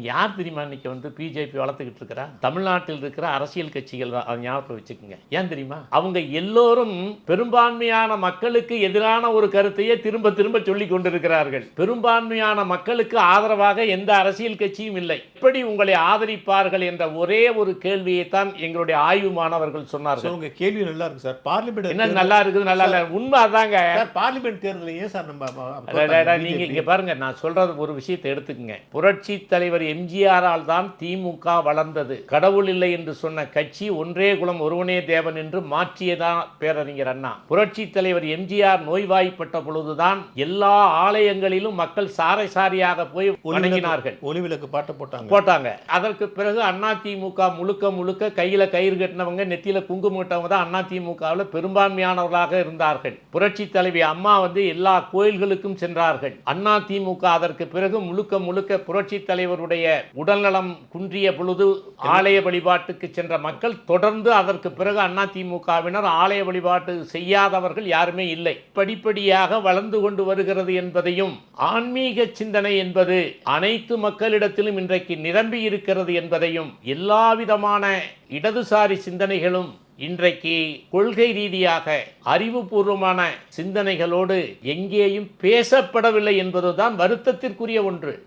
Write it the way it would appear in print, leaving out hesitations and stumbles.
யார் தெரியுமா இன்னைக்கு பிஜேபி வளர்த்துக்கிட்டு இருக்கிறா? தமிழ்நாட்டில் இருக்கிற அரசியல் கட்சிகள் தான். அதை ஞாபகம் வச்சுக்கோங்க. ஏன் தெரியுமா? அவங்க எல்லோரும் பெரும்பான்மையான மக்களுக்கு எதிரான ஒரு கருத்தையே திரும்ப திரும்ப சொல்லிக் கொண்டிருக்கிறார்கள். பெரும்பான்மையான மக்களுக்கு ஆதரவாக எந்த அரசியல் கட்சியும் இல்லை. எப்படி உங்களை ஆதரிப்பார்கள் என்ற ஒரே ஒரு கேள்வியை தான் எங்களுடைய ஆய்வு மாணவர்கள் சொன்னார்கள். உங்க கேள்வி நல்லா இருக்கு சார். பார்லிமெண்ட் என்ன நல்லா இருக்குது, நல்லா இல்ல, உண்மை அதாங்க. பார்லிமெண்ட் தேர்தல் ஏன் சார் நம்ம நீங்க இங்க பாருங்க, நான் சொல்றது ஒரு விஷயத்தை எடுத்துக்கங்க. புரட்சி தலைவர் எம்ஜிஆரால் தான் திமுக வளர்ந்தது. கடவுள் இல்லை என்று சொன்ன கட்சி ஒன்றே குலம் ஒருவனே தேவன் என்று மாற்றியதான் பேரறிஞர் அண்ணா. புரட்சி தலைவர் எம்ஜிஆர் நோய்வாய்ப்பட்ட பொழுதுதான் எல்லா ஆலயங்களிலும் மக்கள் சாரை சாரியாக போய் வணங்கினார்கள். ஒளிவிளக்கு பாட்டு போட்டாங்க. அதற்கு பிறகு அண்ணா திமுக முழுக்க முழுக்க கையில கயிறு கட்டினவங்க, நெத்தியில குங்குமம் கட்டவங்க தான் அண்ணா திமுகவில் பெரும்பான்மையானவர்களாக இருந்தார்கள். புரட்சி தலைவி அம்மா எல்லா கோயில்களுக்கும் சென்றார்கள். அண்ணா திமுக அதற்கு பிறகு முழுக்க முழுக்க புரட்சி தலைவருடைய உடல்நலம் குன்றிய பொழுது ஆலய வழிபாட்டுக்கு சென்ற மக்கள் தொடர்ந்து அதற்கு பிறகு அண்ணா திமுகவினர் ஆலய வழிபாட்டு செய்யாதவர்கள் யாருமே இல்லை. படிப்படியாக வளர்ந்து கொண்டு வருகிறது என்பதையும், ஆன்மீக சிந்தனை என்பது அனைத்து மக்களிடத்திலும் இன்றைக்கு நிரம்பி இருக்கிறது என்பதையும், எல்லாவிதமான இடதுசாரி சிந்தனைகளும் இன்றைக்கு கொள்கை ரீதியாக அறிவுபூர்வமான சிந்தனைகளோடு எங்கேயும் பேசப்படவில்லை என்பதுதான் வருத்தத்திற்குரிய ஒன்று.